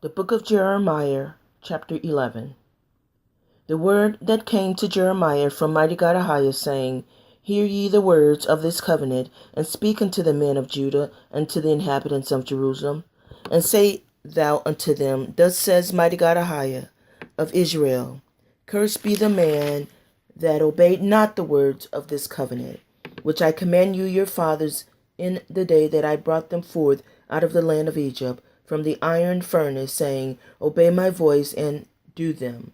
The book of Jeremiah, chapter 11. The word that came to Jeremiah from Mighty God AHAYAH, saying, Hear ye the words of this covenant, and speak unto the men of Judah, and to the inhabitants of Jerusalem, and say thou unto them, Thus says Mighty God AHAYAH of Israel, Cursed be the man that obeyed not the words of this covenant, which I command you your fathers in the day that I brought them forth out of the land of Egypt, from the iron furnace, saying, Obey my voice and do them.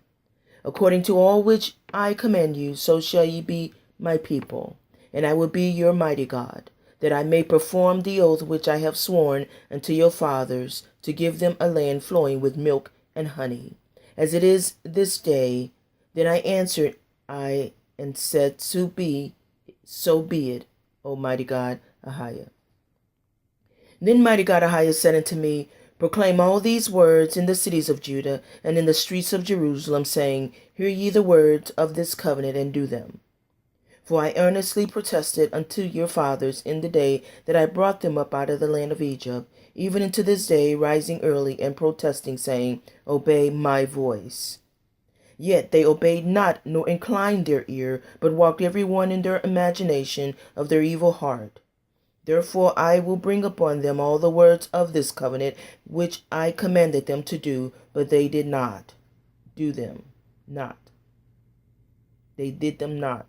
According to all which I command you, so shall ye be my people, and I will be your mighty God, that I may perform the oath which I have sworn unto your fathers, to give them a land flowing with milk and honey, as it is this day. Then I answered, and said, So be it, O mighty God AHAYAH. Then mighty God AHAYAH said unto me, Proclaim all these words in the cities of Judah and in the streets of Jerusalem, saying, Hear ye the words of this covenant, and do them. For I earnestly protested unto your fathers in the day that I brought them up out of the land of Egypt, even unto this day, rising early and protesting, saying, Obey my voice. Yet they obeyed not, nor inclined their ear, but walked every one in their imagination of their evil heart. Therefore I will bring upon them all the words of this covenant, which I commanded them to do, but they did not do them. They did them not.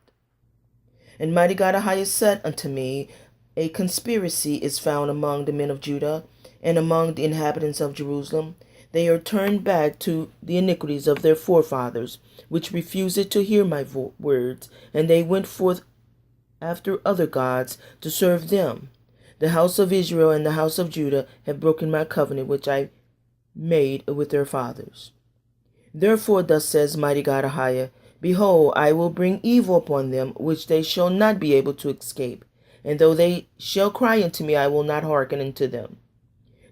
And mighty God AHAYAH said unto me, A conspiracy is found among the men of Judah, and among the inhabitants of Jerusalem. They are turned back to the iniquities of their forefathers, which refused to hear my words, and they went forth after other gods to serve them. The house of Israel and the house of Judah have broken my covenant which I made with their fathers. Therefore thus says mighty God AHAYAH, Behold, I will bring evil upon them, which they shall not be able to escape. And though they shall cry unto me, I will not hearken unto them.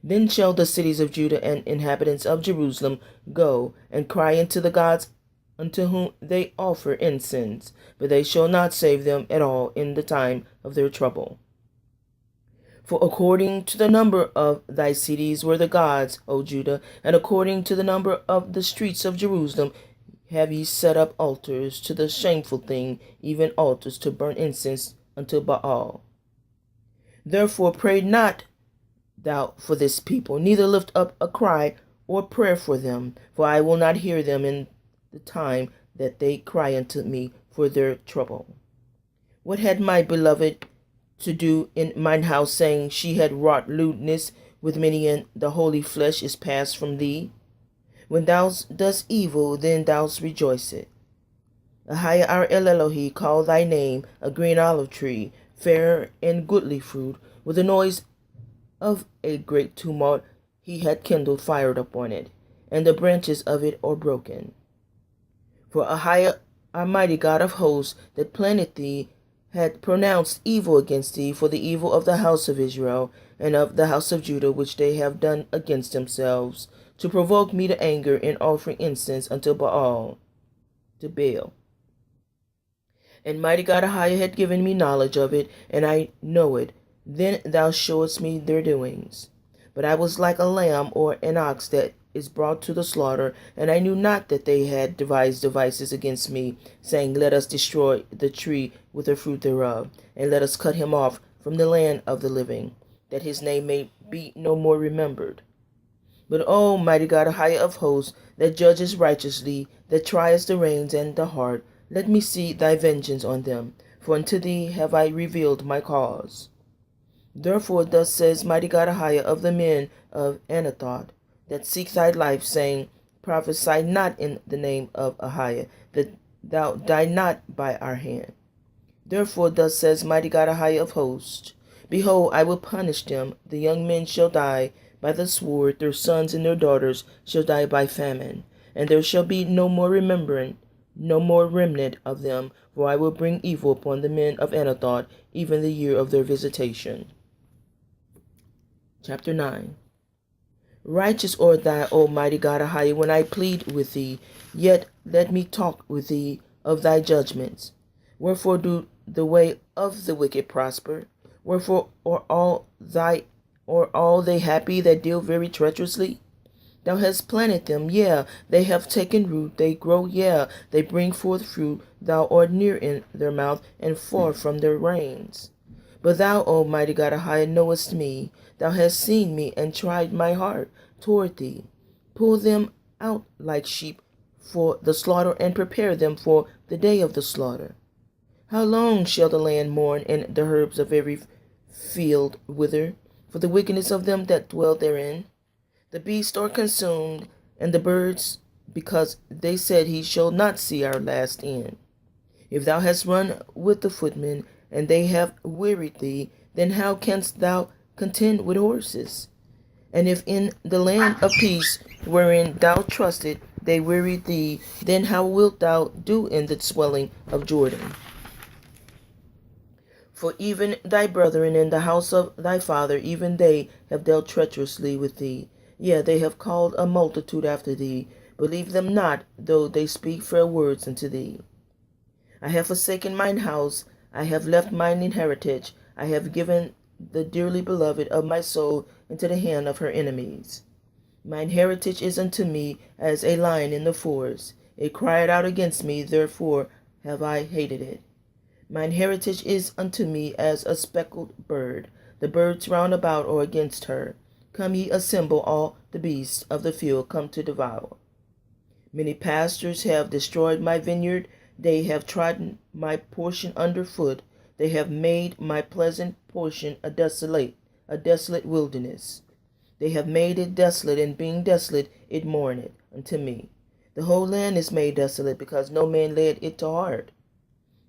Then shall the cities of Judah and inhabitants of Jerusalem go and cry unto the gods unto whom they offer incense, but they shall not save them at all in the time of their trouble. For according to the number of thy cities were the gods, O Judah, and according to the number of the streets of Jerusalem have ye set up altars to the shameful thing, even altars to burn incense unto Baal. Therefore pray not thou for this people, neither lift up a cry or prayer for them, for I will not hear them in the time that they cry unto me for their trouble. What had my beloved to do in mine house, saying, She had wrought lewdness with many, and the holy flesh is passed from thee? When thou dost evil, then thou rejoicest. AHAYAH our Elohi, call thy name a green olive tree, fair and goodly fruit, with the noise of a great tumult he had kindled fire upon it, and the branches of it are broken. For AHAYAH, our mighty God of hosts, that planted thee, had pronounced evil against thee for the evil of the house of Israel and of the house of Judah, which they have done against themselves, to provoke me to anger in offering incense unto Baal. And mighty God AHAYAH had given me knowledge of it, and I know it. Then thou showest me their doings. But I was like a lamb or an ox that is brought to the slaughter, and I knew not that they had devised devices against me, saying, Let us destroy the tree with the fruit thereof, and let us cut him off from the land of the living, that his name may be no more remembered. But O mighty God AHAYAH of hosts, that judgest righteously, that triest the reins and the heart, let me see thy vengeance on them, for unto thee have I revealed my cause. Therefore thus says mighty God AHAYAH of the men of Anathoth, that seek thy life, saying, Prophesy not in the name of AHAYAH, that thou die not by our hand. Therefore thus says mighty God AHAYAH of hosts, Behold, I will punish them. The young men shall die by the sword, their sons and their daughters shall die by famine, and there shall be no more remnant of them, for I will bring evil upon the men of Anathoth, even the year of their visitation. Chapter 9. Righteous art thou, O mighty God AHAYAH, when I plead with thee, yet let me talk with thee of thy judgments. Wherefore do the way of the wicked prosper? Wherefore are all they happy that deal very treacherously? Thou hast planted them, yea, they have taken root, they grow, yea, they bring forth fruit. Thou art near in their mouth, and far from their reins. But thou, O mighty God AHAYAH, knowest me. Thou hast seen me, and tried my heart toward thee. Pull them out like sheep for the slaughter, and prepare them for the day of the slaughter. How long shall the land mourn, and the herbs of every field wither, for the wickedness of them that dwell therein? The beasts are consumed, and the birds, because they said, He shall not see our last end. If thou hast run with the footmen, and they have wearied thee, then how canst thou contend with horses? And if in the land of peace, wherein thou trusted, they wearied thee, then how wilt thou do in the swelling of Jordan? For even thy brethren in the house of thy father, even they have dealt treacherously with thee. Yea, they have called a multitude after thee. Believe them not, though they speak fair words unto thee. I have forsaken mine house, I have left mine inheritance, I have given the dearly beloved of my soul into the hand of her enemies. Mine heritage is unto me as a lion in the forest. It cried out against me, therefore have I hated it. Mine heritage is unto me as a speckled bird. The birds round about are against her. Come ye, assemble all the beasts of the field, come to devour. Many pastors have destroyed my vineyard. They have trodden my portion under foot. They have made my pleasant portion a desolate wilderness. They have made it desolate, and being desolate, it mourneth unto me. The whole land is made desolate, because no man laid it to heart.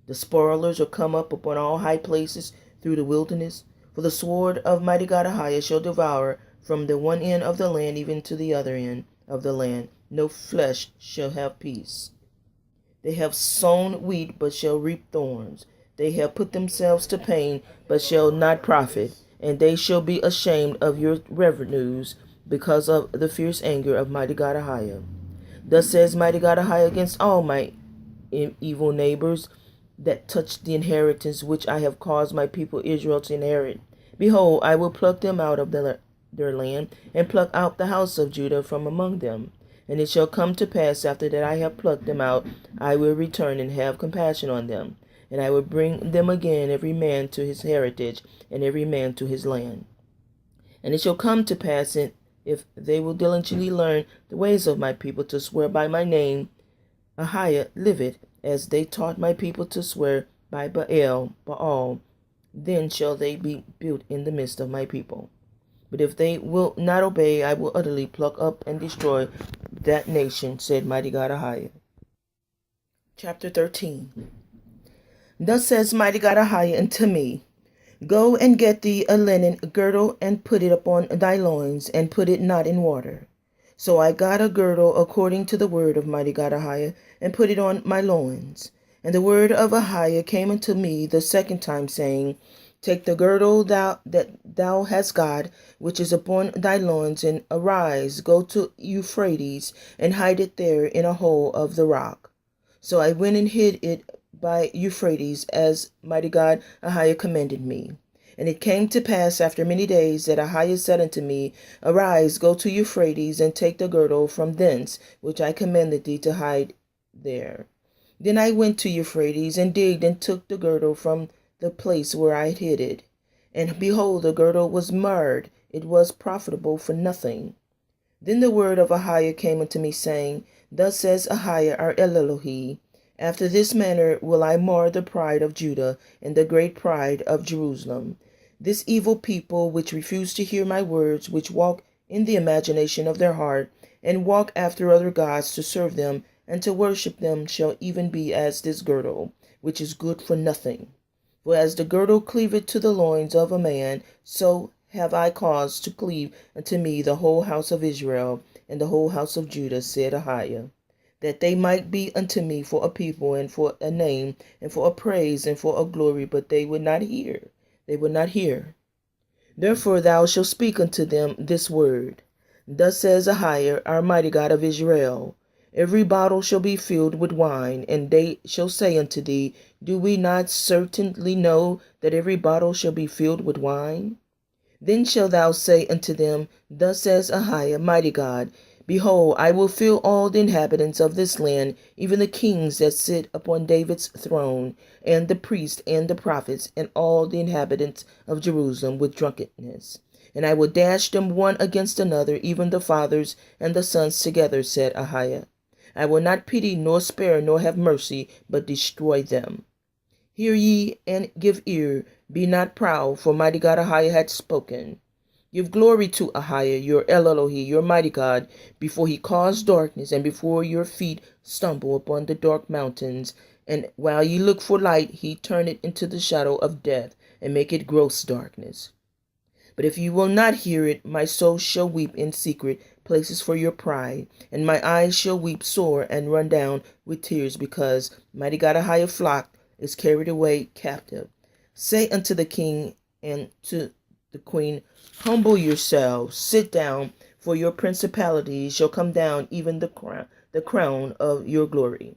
The spoilers are come up upon all high places through the wilderness. For the sword of mighty God AHAYAH shall devour from the one end of the land even to the other end of the land. No flesh shall have peace. They have sown wheat, but shall reap thorns. They have put themselves to pain, but shall not profit. And they shall be ashamed of your revenues, because of the fierce anger of mighty God AHAYAH. Thus says mighty God AHAYAH against all my evil neighbors that touch the inheritance which I have caused my people Israel to inherit. Behold, I will pluck them out of their land, and pluck out the house of Judah from among them. And it shall come to pass, after that I have plucked them out, I will return and have compassion on them. And I will bring them again, every man to his heritage, and every man to his land. And it shall come to pass, if they will diligently learn the ways of my people, to swear by my name, AHAYAH liveth, as they taught my people to swear by Baal, then shall they be built in the midst of my people. But if they will not obey, I will utterly pluck up and destroy that nation, said mighty God AHAYAH. Chapter 13. Thus says mighty God AHAYAH unto me, Go and get thee a linen girdle, and put it upon thy loins, and put it not in water. So I got a girdle according to the word of mighty God AHAYAH, and put it on my loins. And the word of AHAYAH came unto me the second time, saying, Take the girdle that thou hast got, which is upon thy loins, and arise, go to Euphrates, and hide it there in a hole of the rock. So I went and hid it by Euphrates, as mighty God AHAYAH commanded me. And it came to pass after many days that AHAYAH said unto me, Arise, go to Euphrates, and take the girdle from thence, which I commanded thee to hide there. Then I went to Euphrates, and digged, and took the girdle from the place where I had hid it. And behold, the girdle was marred, it was profitable for nothing. Then the word of AHAYAH came unto me, saying, Thus says AHAYAH our Elohim, After this manner will I mar the pride of Judah, and the great pride of Jerusalem. This evil people, which refuse to hear my words, which walk in the imagination of their heart, and walk after other gods to serve them, and to worship them, shall even be as this girdle, which is good for nothing. For as the girdle cleaveth to the loins of a man, so have I caused to cleave unto me the whole house of Israel, and the whole house of Judah, said AHAYAH, that they might be unto me for a people, and for a name, and for a praise, and for a glory, but they would not hear. They would not hear. Therefore thou shalt speak unto them this word. Thus says AHAYAH, our mighty God of Israel, Every bottle shall be filled with wine, and they shall say unto thee, Do we not certainly know that every bottle shall be filled with wine? Then shalt thou say unto them, Thus says AHAYAH, mighty God, Behold, I will fill all the inhabitants of this land, even the kings that sit upon David's throne, and the priests and the prophets, and all the inhabitants of Jerusalem with drunkenness. And I will dash them one against another, even the fathers and the sons together, said Ahiah. I will not pity, nor spare, nor have mercy, but destroy them. Hear ye and give ear, be not proud, for Mighty God AHAYAH hath spoken. Give glory to Ahiah, your El Elohi, your mighty God, before he caused darkness, and before your feet stumble upon the dark mountains. And while ye look for light, he turn it into the shadow of death, and make it gross darkness. But if you will not hear it, my soul shall weep in secret places for your pride, and my eyes shall weep sore and run down with tears, because Mighty God AHAYAH flock is carried away captive. Say unto the king and to the queen, humble yourselves, sit down, for your principalities shall come down, even the crown of your glory.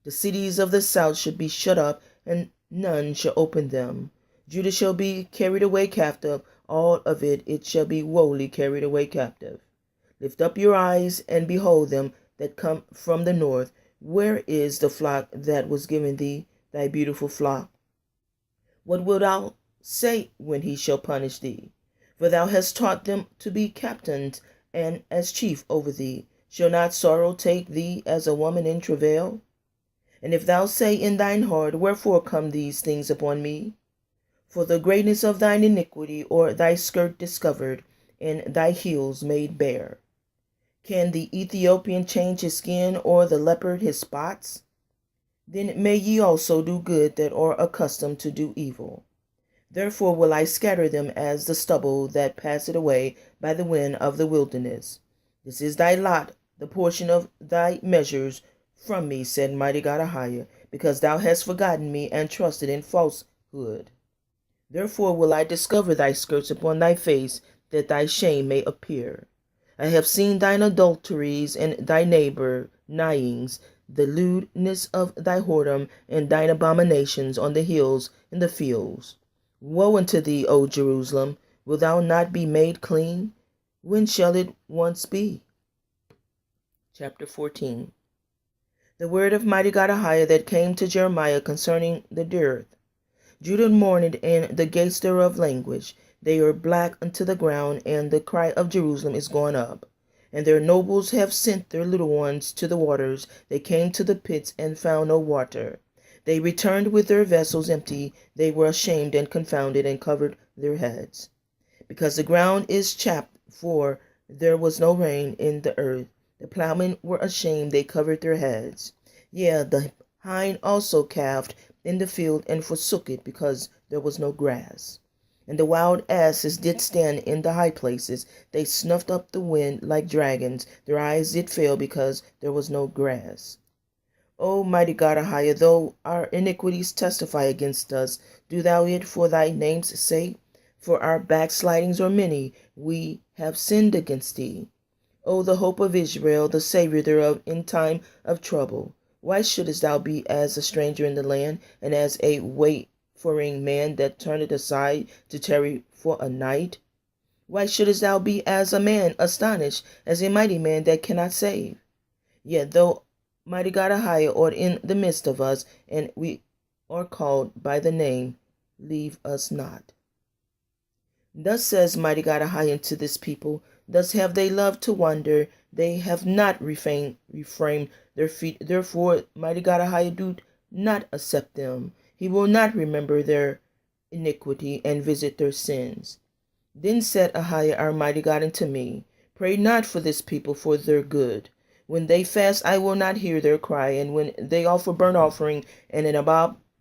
The cities of the south should be shut up, and none shall open them. Judah shall be carried away captive, all of it shall be wholly carried away captive. Lift up your eyes, and behold them that come from the north. Where is the flock that was given thee, thy beautiful flock? What wilt thou say when he shall punish thee? For thou hast taught them to be captains, and as chief over thee. Shall not sorrow take thee as a woman in travail? And if thou say in thine heart, wherefore come these things upon me? For the greatness of thine iniquity, or thy skirt discovered, and thy heels made bare. Can the Ethiopian change his skin, or the leopard his spots? Then may ye also do good that are accustomed to do evil. Therefore will I scatter them as the stubble that passeth away by the wind of the wilderness. This is thy lot, the portion of thy measures from me, said Mighty God AHAYAH, because thou hast forgotten me and trusted in falsehood. Therefore will I discover thy skirts upon thy face, that thy shame may appear. I have seen thine adulteries and thy neighbor nighings, the lewdness of thy whoredom, and thine abominations on the hills and the fields. Woe unto thee, O Jerusalem! Wilt thou not be made clean? When shall it once be? Chapter 14. The word of Mighty God AHAYAH that came to Jeremiah concerning the dearth. Judah mourned, and the gates thereof languish. They are black unto the ground, and the cry of Jerusalem is gone up. And their nobles have sent their little ones to the waters. They came to the pits and found no water. They returned with their vessels empty. They were ashamed and confounded, and covered their heads. Because the ground is chapped, for there was no rain in the earth. The plowmen were ashamed, they covered their heads. Yea, the hind also calved in the field, and forsook it, because there was no grass. And the wild asses did stand in the high places. They snuffed up the wind like dragons. Their eyes did fail, because there was no grass. O Mighty God AHAYAH, though our iniquities testify against us, do thou it for thy name's sake. For our backslidings are many, we have sinned against thee. O the hope of Israel, the Savior thereof in time of trouble. Why shouldest thou be as a stranger in the land, and as a wayfaring man that turneth aside to tarry for a night? Why shouldest thou be as a man astonished, as a mighty man that cannot save? Yet though Mighty God AHAYAH art in the midst of us, and we are called by the name, leave us not. Thus says Mighty God AHAYAH to this people, thus have they loved to wander, they have not refrained their feet. Therefore Mighty God AHAYAH do not accept them. He will not remember their iniquity and visit their sins. Then said AHAYAH our Mighty God unto me, pray not for this people for their good. When they fast, I will not hear their cry, and when they offer burnt offering and an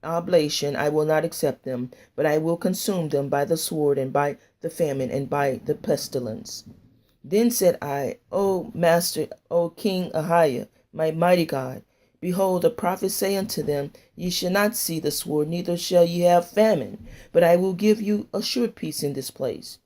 oblation, I will not accept them, but I will consume them by the sword, and by the famine, and by the pestilence. Then said I, O Master, O King AHAYAH, my mighty God, behold, the prophets say unto them, ye shall not see the sword, neither shall ye have famine, but I will give you a sure peace in this place.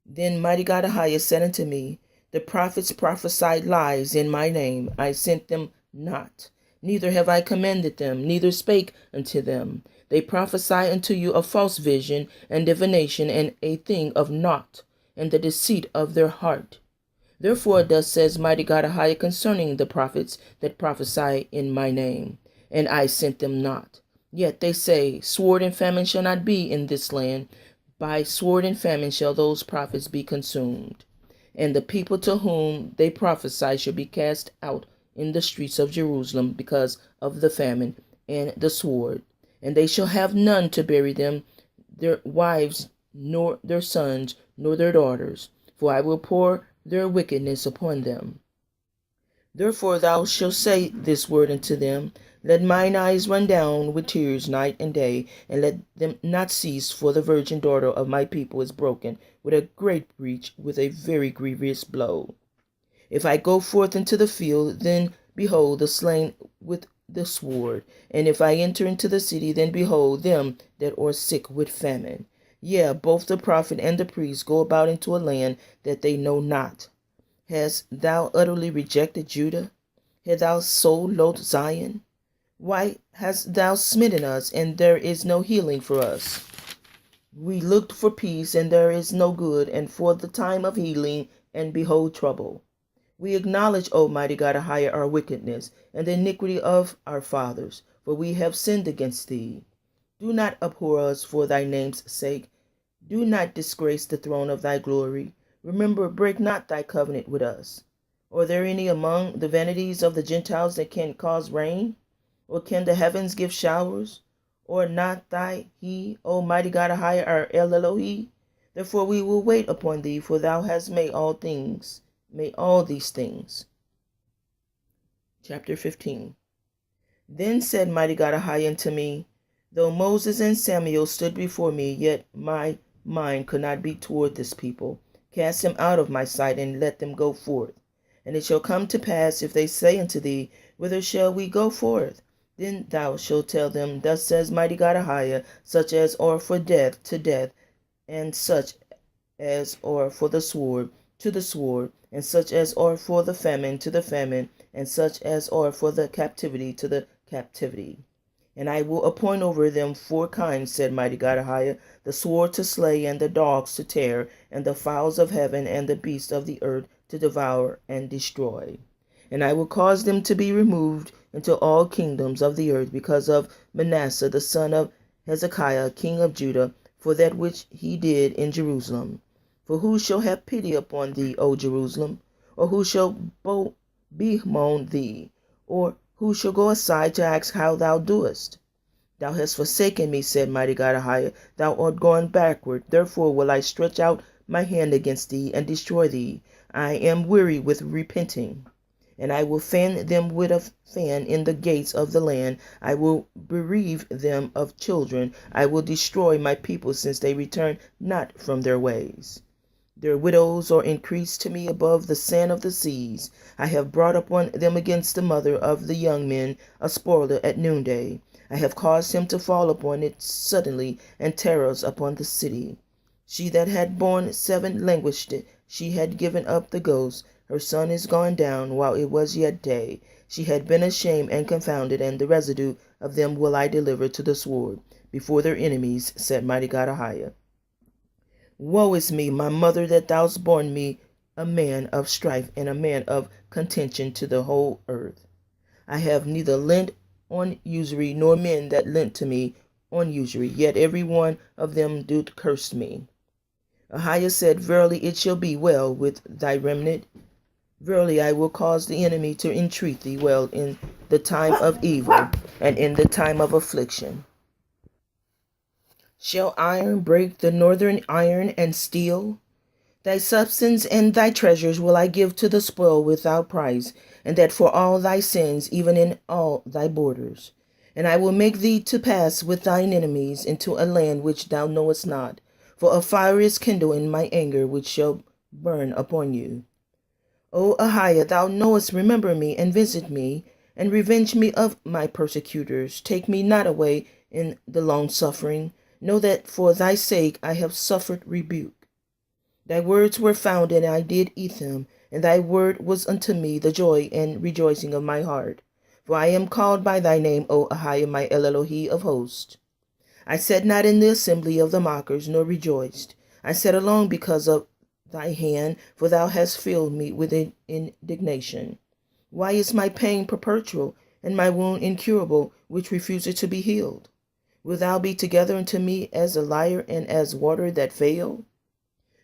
Then Mighty God AHAYAH said unto me, the prophets prophesied lies in my name. I sent them not, neither have I commanded them, neither spake unto them. They prophesy unto you a false vision and divination, and a thing of naught, and the deceit of their heart. Therefore thus says Mighty God AHAYAH concerning the prophets that prophesy in my name, and I sent them not. Yet they say, sword and famine shall not be in this land. By sword and famine shall those prophets be consumed. And the people to whom they prophesy shall be cast out in the streets of Jerusalem because of the famine and the sword. And they shall have none to bury them, their wives, nor their sons, nor their daughters. For I will pour their wickedness upon them. Therefore thou shalt say this word unto them, Let mine eyes run down with tears night and day, and let them not cease, for the virgin daughter of my people is broken with a great breach, with a very grievous blow. If I go forth into the field, then behold the slain with the sword. And if I enter into the city, then behold them that are sick with famine. Yea, both the prophet and the priest go about into a land that they know not. Hast thou utterly rejected Judah? Hast thou so loathed Zion? Why hast thou smitten us, and there is no healing for us? We looked for peace, and there is no good, and for the time of healing, and behold trouble. We acknowledge, O mighty God AHAYAH, our wickedness, and the iniquity of our fathers, for we have sinned against thee. Do not abhor us for thy name's sake. Do not disgrace the throne of thy glory. Remember, break not thy covenant with us. Are there any among the vanities of the Gentiles that can cause rain? Or can the heavens give showers? Or not thy he, O mighty God AHAYAH, our El Elohi? Therefore we will wait upon thee, for thou hast made all these things. Chapter 15. Then said mighty God AHAYAH unto me, Though Moses and Samuel stood before me, yet my mind could not be toward this people. Cast them out of my sight, and let them go forth. And it shall come to pass, if they say unto thee, Whither shall we go forth? Then thou shalt tell them, Thus says mighty God AHAYAH, such as are for death, to death, and such as are for the sword, to the sword, and such as are for the famine, to the famine, and such as are for the captivity, to the captivity. And I will appoint over them 4 kinds, said mighty God AHAYAH, the sword to slay, and the dogs to tear, and the fowls of heaven, and the beasts of the earth to devour and destroy. And I will cause them to be removed into all kingdoms of the earth, because of Manasseh the son of Hezekiah, king of Judah, for that which he did in Jerusalem. For who shall have pity upon thee, O Jerusalem? Or who shall bemoan thee? Or who shall go aside to ask how thou doest? Thou hast forsaken me, said mighty God AHAYAH. Thou art gone backward. Therefore will I stretch out my hand against thee, and destroy thee. I am weary with repenting. And I will fan them with a fan in the gates of the land. I will bereave them of children. I will destroy my people, since they return not from their ways. Their widows are increased to me above the sand of the seas. I have brought upon them against the mother of the young men a spoiler at noonday. I have caused him to fall upon it suddenly, and terrors upon the city. She that had borne 7 languished, she had given up the ghost. Her son is gone down while it was yet day. She had been ashamed and confounded, and the residue of them will I deliver to the sword before their enemies, said mighty God AHAYAH. Woe is me, my mother, that thou hast borne me a man of strife, and a man of contention to the whole earth. I have neither lent on usury, nor men that lent to me on usury, yet every one of them doth curse me. AHAYAH said, Verily it shall be well with thy remnant. Verily I will cause the enemy to entreat thee well in the time of evil, and in the time of affliction. Shall iron break the northern iron and steel? Thy substance and thy treasures will I give to the spoil without price, and that for all thy sins, even in all thy borders. And I will make thee to pass with thine enemies into a land which thou knowest not, for a fire is kindled in my anger, which shall burn upon you. O AHAYAH, thou knowest, remember me, and visit me, and revenge me of my persecutors. Take me not away in the long suffering. Know that for thy sake I have suffered rebuke. Thy words were found, and I did eat them, and thy word was unto me the joy and rejoicing of my heart. For I am called by thy name, O AHAYAH, my El Elohi of hosts. I sat not in the assembly of the mockers, nor rejoiced. I sat alone because of thy hand, for thou hast filled me with indignation. Why is my pain perpetual, and my wound incurable, which refuses to be healed? Wilt thou be together unto me as a liar and as water that fail?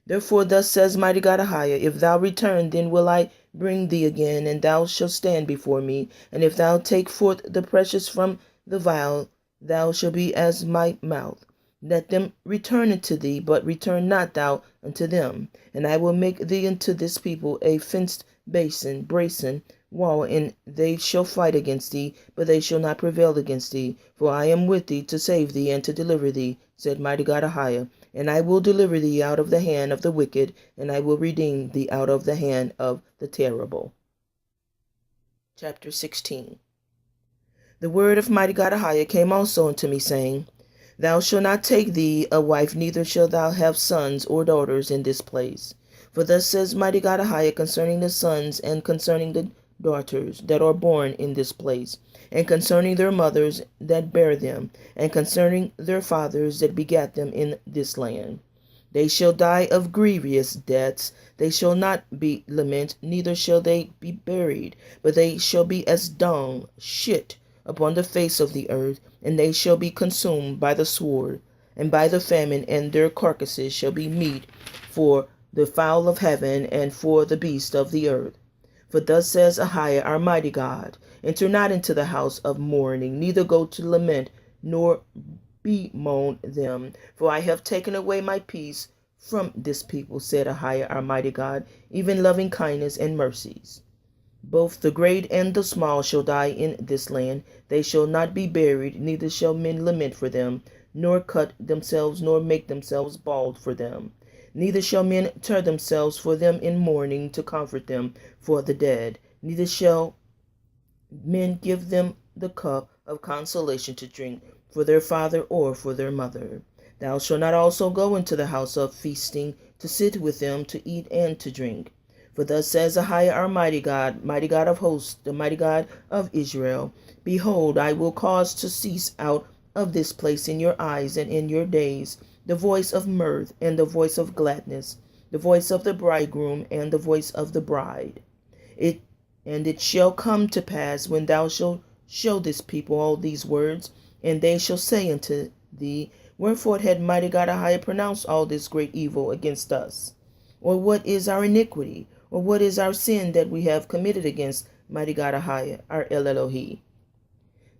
Therefore thus says Mighty God AHAYAH, if thou return, then will I bring thee again, and thou shalt stand before me. And if thou take forth the precious from the vial, thou shalt be as my mouth. Let them return unto thee, but return not thou unto them. And I will make thee unto this people a fenced brazen wall, and they shall fight against thee, but they shall not prevail against thee. For I am with thee to save thee and to deliver thee, said Mighty God AHAYAH. And I will deliver thee out of the hand of the wicked, and I will redeem thee out of the hand of the terrible. Chapter 16. The word of Mighty God AHAYAH came also unto me, saying, Thou shalt not take thee a wife, neither shalt thou have sons or daughters in this place. For thus says Mighty God AHAYAH concerning the sons and concerning the daughters that are born in this place, and concerning their mothers that bear them, and concerning their fathers that begat them in this land. They shall die of grievous deaths. They shall not be lament, neither shall they be buried, but they shall be as dung, shit, upon the face of the earth, and they shall be consumed by the sword, and by the famine, and their carcasses shall be meat for the fowl of heaven, and for the beast of the earth. For thus says AHAYAH, our mighty God, enter not into the house of mourning, neither go to lament, nor bemoan them. For I have taken away my peace from this people, said AHAYAH, our mighty God, even loving kindness and mercies. Both the great and the small shall die in this land. They shall not be buried, neither shall men lament for them, nor cut themselves, nor make themselves bald for them. Neither shall men tear themselves for them in mourning to comfort them for the dead. Neither shall men give them the cup of consolation to drink for their father or for their mother. Thou shalt not also go into the house of feasting to sit with them to eat and to drink. For thus says AHAYAH, our mighty God of hosts, the mighty God of Israel, Behold, I will cause to cease out of this place in your eyes and in your days the voice of mirth and the voice of gladness, the voice of the bridegroom and the voice of the bride. It shall come to pass, when thou shalt show this people all these words, and they shall say unto thee, Wherefore had Mighty God AHAYAH pronounced all this great evil against us? Or what is our iniquity? Or what is our sin that we have committed against Mighty God AHAYAH, our El Elohi?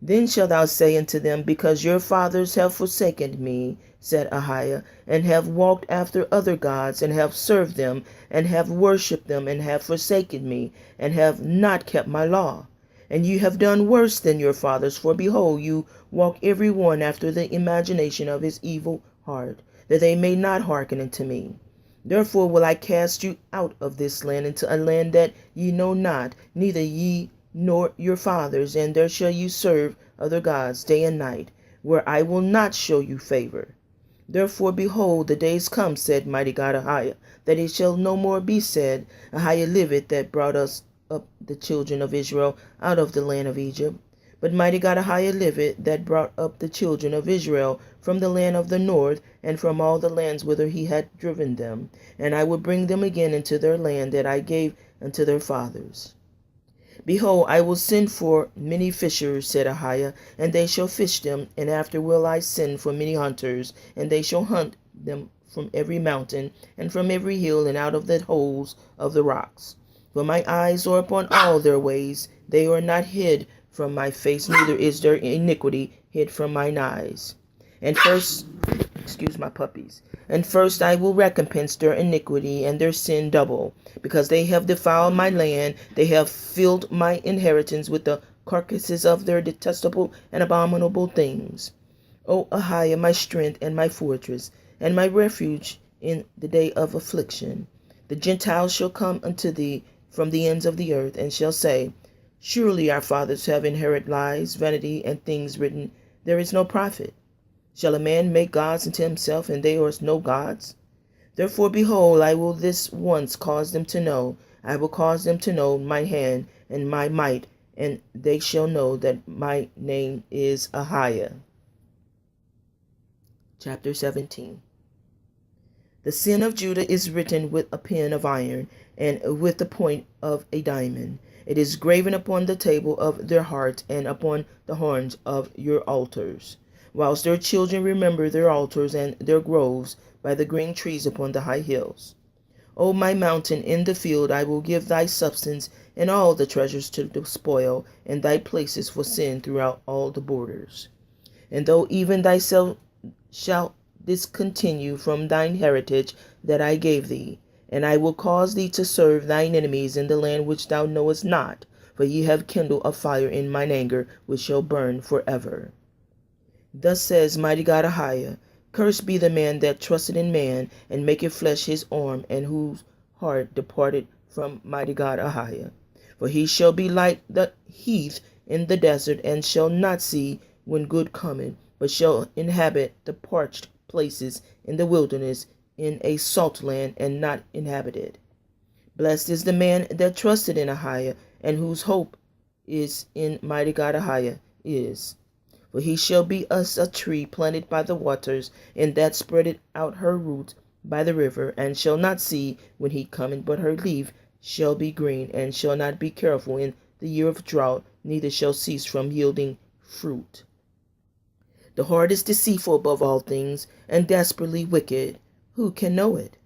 Then shalt thou say unto them, Because your fathers have forsaken me, said AHAYAH, and have walked after other gods, and have served them, and have worshipped them, and have forsaken me, and have not kept my law. And you have done worse than your fathers, for behold, you walk every one after the imagination of his evil heart, that they may not hearken unto me. Therefore will I cast you out of this land into a land that ye know not, neither ye nor your fathers, and there shall you serve other gods day and night, where I will not show you favor. Therefore, behold, the days come, said Mighty God AHAYAH, that it shall no more be said, AHAYAH liveth, that brought us up the children of Israel out of the land of Egypt. But Mighty God AHAYAH liveth, that brought up the children of Israel from the land of the north, and from all the lands whither he had driven them. And I will bring them again into their land that I gave unto their fathers. Behold, I will send for many fishers, said AHAYAH, and they shall fish them. And after will I send for many hunters, and they shall hunt them from every mountain, and from every hill, and out of the holes of the rocks. For my eyes are upon all their ways. They are not hid from my face, neither is their iniquity hid from mine eyes. And first, excuse my puppies. And first I will recompense their iniquity and their sin double, because they have defiled my land. They have filled my inheritance with the carcasses of their detestable and abominable things. O AHAYAH, my strength and my fortress, and my refuge in the day of affliction. The Gentiles shall come unto thee from the ends of the earth, and shall say, Surely our fathers have inherited lies, vanity, and things written, There is no profit. Shall a man make gods unto himself, and they are no gods? Therefore, behold, I will this once cause them to know. I will cause them to know my hand and my might, and they shall know that my name is AHAYAH. Chapter 17. The sin of Judah is written with a pen of iron, and with the point of a diamond. It is graven upon the table of their hearts, and upon the horns of your altars. Whilst their children remember their altars and their groves by the green trees upon the high hills. O my mountain, in the field I will give thy substance, and all the treasures to the spoil, and thy places for sin throughout all the borders. And though even thyself shalt discontinue from thine heritage that I gave thee, and I will cause thee to serve thine enemies in the land which thou knowest not, for ye have kindled a fire in mine anger, which shall burn forever. Thus says Mighty God AHAYAH, Cursed be the man that trusted in man, and maketh flesh his arm, and whose heart departed from Mighty God AHAYAH. For he shall be like the heath in the desert, and shall not see when good cometh, but shall inhabit the parched places in the wilderness, in a salt land, and not inhabited. Blessed is the man that trusted in AHAYAH, and whose hope is in Mighty God AHAYAH is. For he shall be as a tree planted by the waters, and that spreadeth out her roots by the river, and shall not see when he cometh, but her leaf shall be green, and shall not be careful in the year of drought, neither shall cease from yielding fruit. The heart is deceitful above all things, and desperately wicked. Who can know it?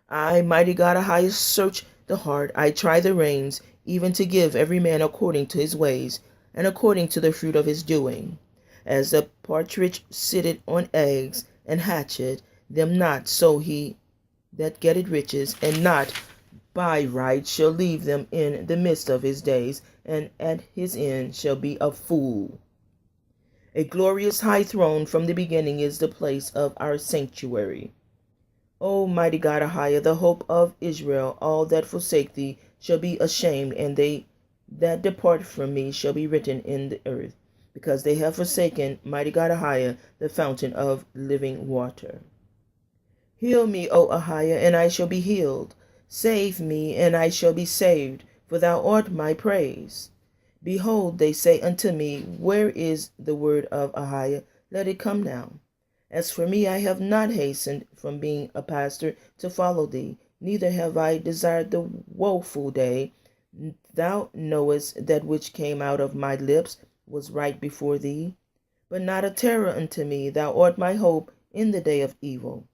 I, Mighty God AHAYAH, search the heart. I try the reins, even to give every man according to his ways, and according to the fruit of his doing. As the partridge sitteth on eggs, and hatcheth them not, so he that getteth riches, and not by right, shall leave them in the midst of his days, and at his end shall be a fool. A glorious high throne from the beginning is the place of our sanctuary. O Mighty God AHAYAH, the hope of Israel, all that forsake thee shall be ashamed, and they that depart from me shall be written in the earth, because they have forsaken Mighty God AHAYAH, the fountain of living water. Heal me, O AHAYAH, and I shall be healed. Save me, and I shall be saved, for thou art my praise. Behold, they say unto me, Where is the word of AHAYAH? Let it come now. As for me, I have not hastened from being a pastor to follow thee, neither have I desired the woeful day. Thou knowest that which came out of my lips was right before thee. But not a terror unto me, thou art my hope in the day of evil.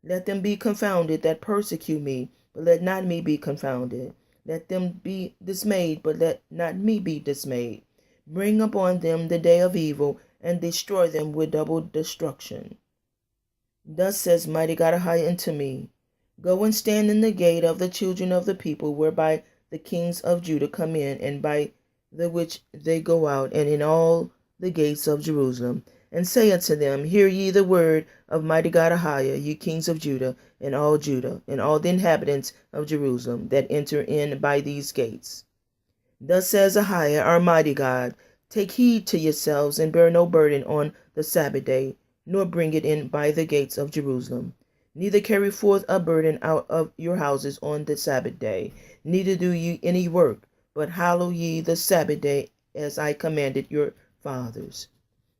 Let them be confounded that persecute me, but let not me be confounded. Let them be dismayed, but let not me be dismayed. Bring upon them the day of evil, and destroy them with double destruction. Thus says Mighty God AHAYAH unto me, Go and stand in the gate of the children of the people, whereby the kings of Judah come in, and by the which they go out, and in all the gates of Jerusalem, and say unto them, Hear ye the word of Mighty God AHAYAH, ye kings of Judah, and all the inhabitants of Jerusalem, that enter in by these gates. Thus says AHAYAH, our mighty God, Take heed to yourselves, and bear no burden on the Sabbath day, nor bring it in by the gates of Jerusalem. Neither carry forth a burden out of your houses on the Sabbath day, neither do ye any work, but hallow ye the Sabbath day, as I commanded your fathers.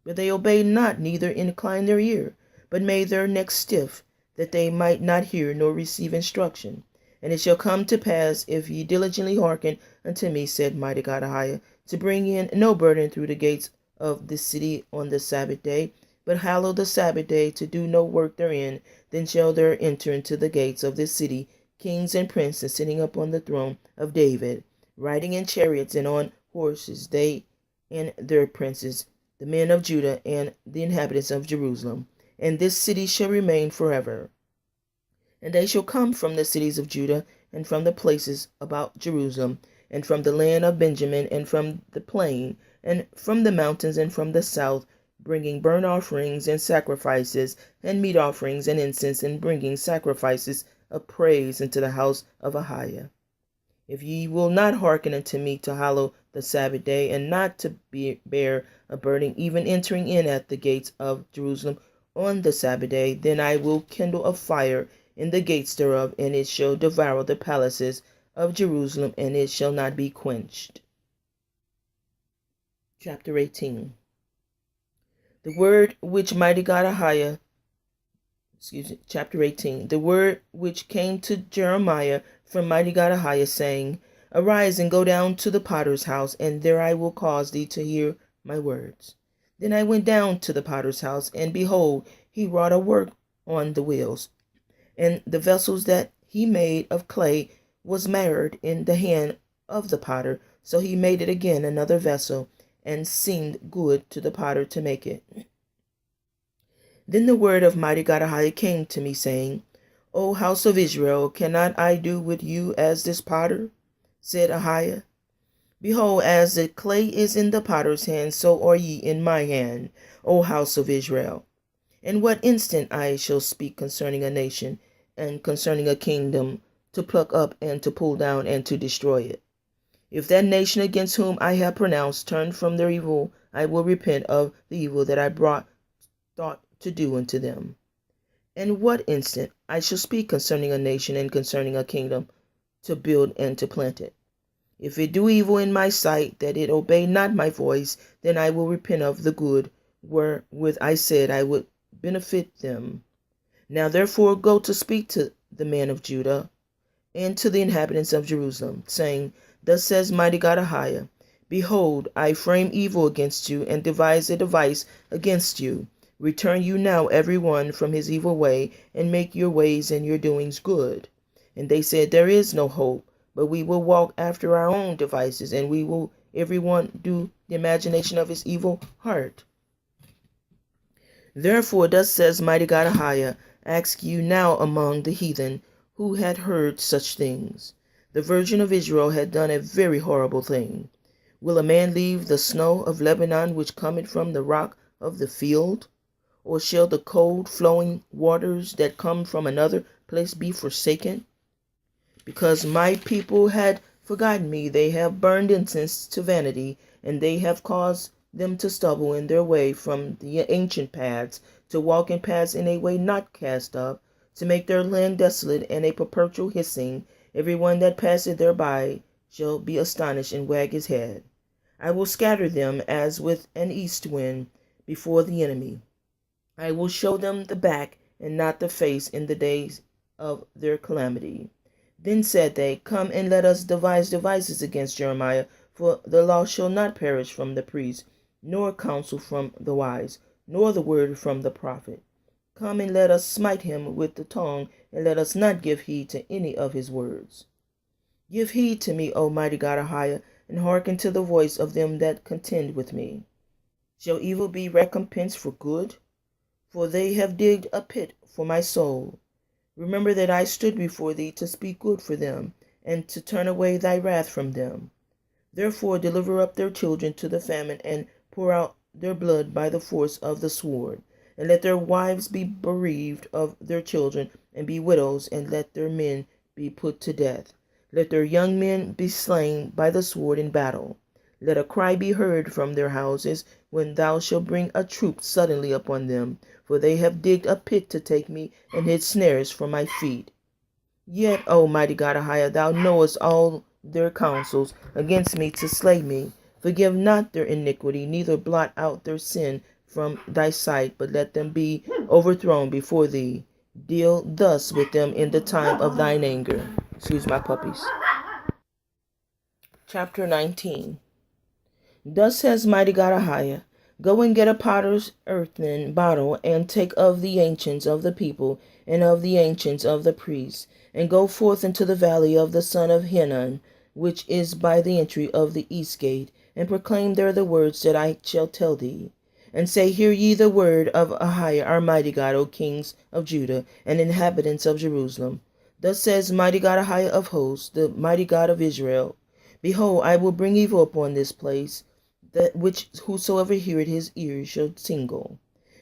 But they obeyed not, neither inclined their ear, but made their necks stiff, that they might not hear nor receive instruction. And it shall come to pass, if ye diligently hearken unto me, said Mighty God AHAYAH, to bring in no burden through the gates of the city on the Sabbath day, but hallow the Sabbath day, to do no work therein, then shall there enter into the gates of this city kings and princes sitting upon the throne of David, riding in chariots and on horses, they and their princes, the men of Judah and the inhabitants of Jerusalem. And this city shall remain forever. And they shall come from the cities of Judah, and from the places about Jerusalem, and from the land of Benjamin, and from the plain, and from the mountains, and from the south, bringing burnt offerings and sacrifices, and meat offerings and incense, and bringing sacrifices of praise into the house of AHAYAH. If ye will not hearken unto me to hallow the Sabbath day, and not to bear a burden, even entering in at the gates of Jerusalem on the Sabbath day, then I will kindle a fire in the gates thereof, and it shall devour the palaces of Jerusalem, and it shall not be quenched. Chapter 18. The word which Mighty God AHAYAH chapter 18. The word which came to Jeremiah from Mighty God AHAYAH, saying, Arise and go down to the potter's house, and there I will cause thee to hear my words. Then I went down to the potter's house, and behold, he wrought a work on the wheels, and the vessels that he made of clay was marred in the hand of the potter. So he made it again another vessel, and seemed good to the potter to make it. Then the word of Mighty God AHAYAH came to me, saying, O house of Israel, cannot I do with you as this potter? Said AHAYAH. Behold, as the clay is in the potter's hand, so are ye in my hand, O house of Israel. In what instant I shall speak concerning a nation, and concerning a kingdom, to pluck up and to pull down and to destroy it. If that nation against whom I have pronounced turn from their evil, I will repent of the evil that I thought to do unto them. In what instant I shall speak concerning a nation and concerning a kingdom, to build and to plant it. If it do evil in my sight, that it obey not my voice, then I will repent of the good wherewith I said I would benefit them. Now therefore go to speak to the men of Judah and to the inhabitants of Jerusalem, saying, Thus says Mighty God AHAYAH, Behold, I frame evil against you, and devise a device against you. Return you now every one from his evil way, and make your ways and your doings good. And they said, There is no hope, but we will walk after our own devices, and we will every one do the imagination of his evil heart. Therefore thus says Mighty God AHAYAH, Ask you now among the heathen, who had heard such things. The Virgin of Israel had done a very horrible thing. Will a man leave the snow of Lebanon, which cometh from the rock of the field? Or shall the cold flowing waters that come from another place be forsaken? Because my people had forgotten me, they have burned incense to vanity, and they have caused them to stumble in their way from the ancient paths, to walk in paths in a way not cast up, to make their land desolate and a perpetual hissing. Every one that passeth thereby shall be astonished and wag his head. I will scatter them as with an east wind before the enemy. I will show them the back and not the face in the days of their calamity. Then said they, Come and let us devise devices against Jeremiah, for the law shall not perish from the priest, nor counsel from the wise, nor the word from the prophet. Come and let us smite him with the tongue, and let us not give heed to any of his words. Give heed to me, O Mighty God AHAYAH, and hearken to the voice of them that contend with me. Shall evil be recompensed for good? For they have digged a pit for my soul. Remember that I stood before thee to speak good for them, and to turn away thy wrath from them. Therefore deliver up their children to the famine, and pour out their blood by the force of the sword. And let their wives be bereaved of their children, and be widows, and let their men be put to death. Let their young men be slain by the sword in battle. Let a cry be heard from their houses, when thou shalt bring a troop suddenly upon them. For they have digged a pit to take me, and hid snares for my feet. Yet, O Mighty God AHAYAH, thou knowest all their counsels against me to slay me. Forgive not their iniquity, neither blot out their sin from thy sight, but let them be overthrown before thee. Deal thus with them in the time of thine anger. Excuse my puppies. Chapter 19. Thus says Mighty God AHAYAH, Go and get a potter's earthen bottle, and take of the ancients of the people, and of the ancients of the priests, and go forth into the valley of the son of Hinnon, which is by the entry of the east gate, and proclaim there the words that I shall tell thee. And say, Hear ye the word of AHAYAH, our mighty God, O kings of Judah, and inhabitants of Jerusalem. Thus says Mighty God AHAYAH of hosts, the mighty God of Israel, Behold, I will bring evil upon this place, that which whosoever heareth his ears shall tingle.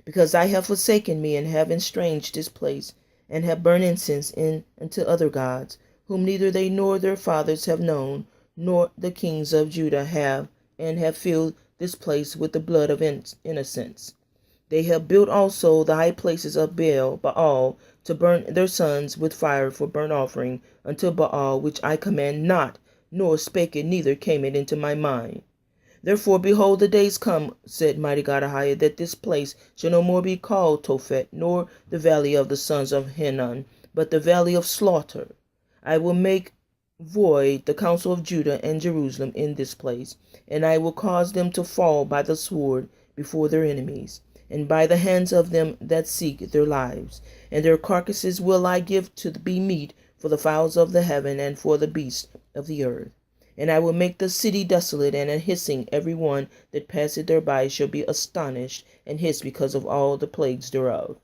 Because I have forsaken me, and have estranged this place, and have burned incense unto other gods, whom neither they nor their fathers have known, nor the kings of Judah have, and have filled this place with the blood of innocents. They have built also the high places of Baal, to burn their sons with fire for burnt offering unto Baal, which I command not, nor spake it, neither came it into my mind. Therefore, behold, the days come, said Mighty God AHAYAH, that this place shall no more be called Tophet, nor the valley of the sons of Hinnon, but the valley of slaughter. I will make void the counsel of Judah and Jerusalem in this place, and I will cause them to fall by the sword before their enemies, and by the hands of them that seek their lives. And their carcasses will I give to be meat for the fowls of the heaven and for the beasts of the earth. And I will make the city desolate, and a hissing every one that passeth thereby shall be astonished and hiss because of all the plagues thereof.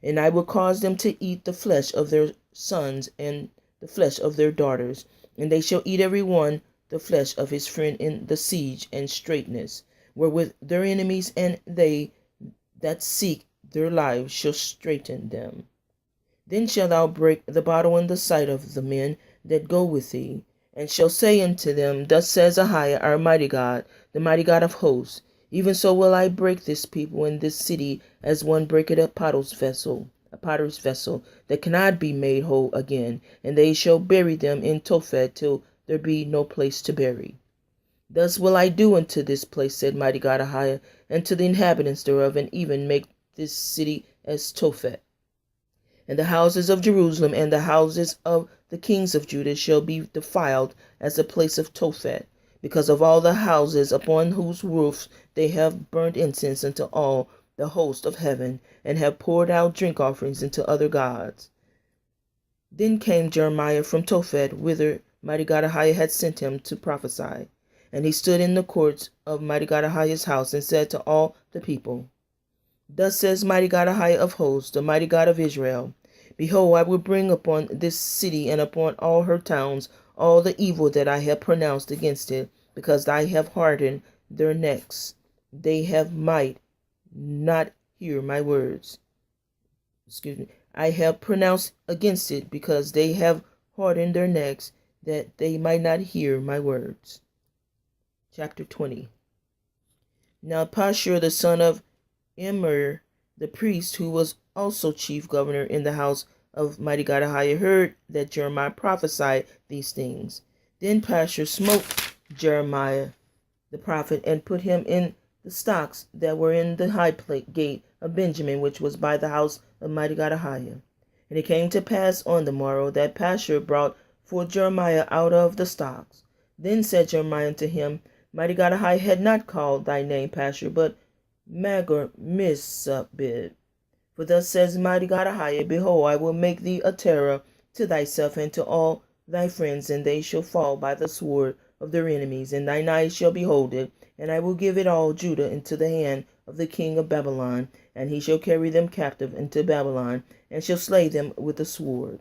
And I will cause them to eat the flesh of their sons and the flesh of their daughters, and they shall eat every one the flesh of his friend in the siege and straitness, wherewith their enemies and they that seek their lives shall straiten them. Then shalt thou break the bottle in the sight of the men that go with thee, and shall say unto them, Thus says AHAYAH, our mighty God, the mighty God of hosts, even so will I break this people in this city, as one breaketh a potter's vessel that cannot be made whole again, and they shall bury them in Tophet till there be no place to bury. Thus will I do unto this place, said Mighty God AHAYAH, and to the inhabitants thereof, and even make this city as Tophet. And the houses of Jerusalem and the houses of the kings of Judah shall be defiled as the place of Tophet, because of all the houses upon whose roofs they have burnt incense unto all the host of heaven, and have poured out drink offerings unto other gods. Then came Jeremiah from Tophet, whither Mighty God AHAYAH had sent him to prophesy. And he stood in the courts of Mighty God AHAYAH's house, and said to all the people, Thus says Mighty God AHAYAH of hosts, the mighty God of Israel, Behold, I will bring upon this city and upon all her towns all the evil that I have pronounced against it, because I have hardened their necks. They have might not hear my words. I have pronounced against it, because they have hardened their necks, that they might not hear my words. Chapter 20. Now Pashur the son of Immer, the priest, who was also chief governor in the house of Mighty God AHAYAH, heard that Jeremiah prophesied these things. Then Pashur smote Jeremiah the prophet, and put him in the stocks that were in the high gate of Benjamin, which was by the house of Mighty God AHAYAH. And it came to pass on the morrow that Pashur brought forth Jeremiah out of the stocks. Then said Jeremiah unto him, Mighty God AHAYAH had not called thy name Pashur, but Magor-Missabib. For thus says Mighty God AHAYAH, Behold, I will make thee a terror to thyself and to all thy friends, and they shall fall by the sword of their enemies, and thine eyes shall behold it. And I will give it all Judah into the hand of the king of Babylon, and he shall carry them captive into Babylon, and shall slay them with the sword.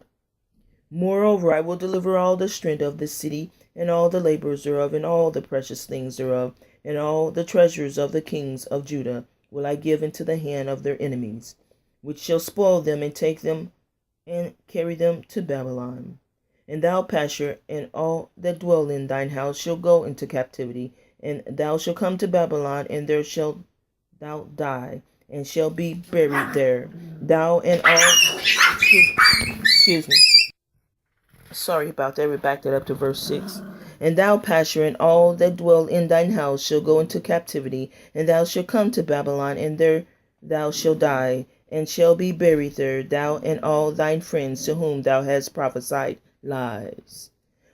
Moreover, I will deliver all the strength of this city, and all the laborers thereof, and all the precious things thereof, and all the treasures of the kings of Judah will I give into the hand of their enemies, which shall spoil them, and take them, and carry them to Babylon. And thou, Pashur, and all that dwell in thine house shall go into captivity, and thou shalt come to Babylon, and there shalt thou die, and shall be buried there, thou and all. Excuse me. Sorry about that. We backed it up to verse 6. And thou, Pashur, and all that dwell in thine house shall go into captivity, and thou shalt come to Babylon, and there thou shalt die, and shall be buried there, thou and all thine friends to whom thou hast prophesied lies.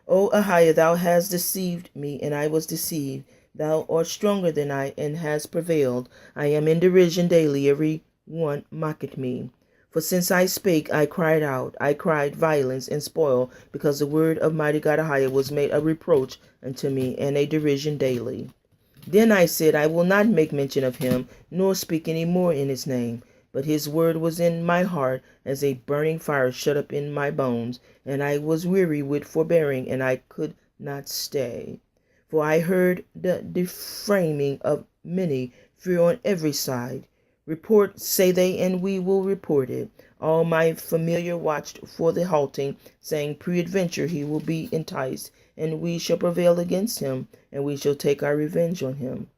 O AHAYAH, thou hast deceived me, and I was deceived. Thou art stronger than I, and hast prevailed. I am in derision daily, every one mocketh me. For since I spake, I cried out, I cried violence and spoil, because the word of Mighty God AHAYAH was made a reproach unto me, and a derision daily. Then I said, I will not make mention of him, nor speak any more in his name. But his word was in my heart as a burning fire shut up in my bones, and I was weary with forbearing, and I could not stay. For I heard the deframing of many, fear on every side. Report, say they, and we will report it. All my familiar watched for the halting, saying, Peradventure he will be enticed, and we shall prevail against him, and we shall take our revenge on him.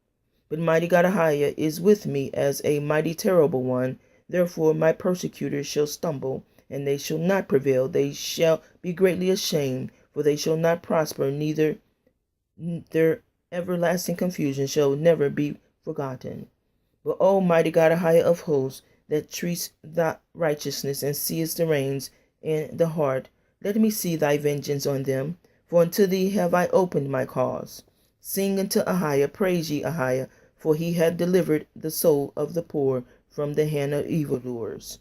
But Mighty God AHAYAH is with me as a mighty terrible one. Therefore my persecutors shall stumble, and they shall not prevail. They shall be greatly ashamed, for they shall not prosper, neither their everlasting confusion shall never be forgotten. But O mighty God AHAYAH of hosts, that treatest thy righteousness and seest the reins in the heart, let me see thy vengeance on them, for unto thee have I opened my cause. Sing unto AHAYAH, praise ye AHAYAH, for he hath delivered the soul of the poor from the hand of evildoers.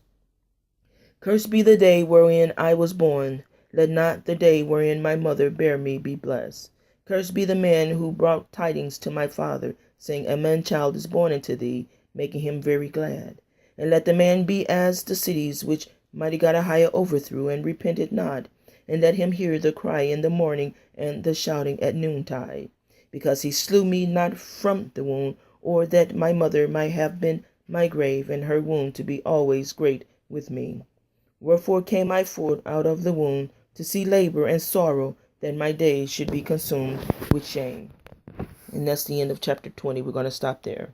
Cursed be the day wherein I was born. Let not the day wherein my mother bare me be blessed. Cursed be the man who brought tidings to my father, saying, A man-child is born unto thee, making him very glad. And let the man be as the cities which mighty God AHAYAH overthrew, and repented not. And let him hear the cry in the morning, and the shouting at noontide. Because he slew me not from the womb, or that my mother might have been my grave, and her womb to be always great with me. Wherefore came I forth out of the womb, to see labor and sorrow, that my days should be consumed with shame. And that's the end of chapter 20. We're going to stop there.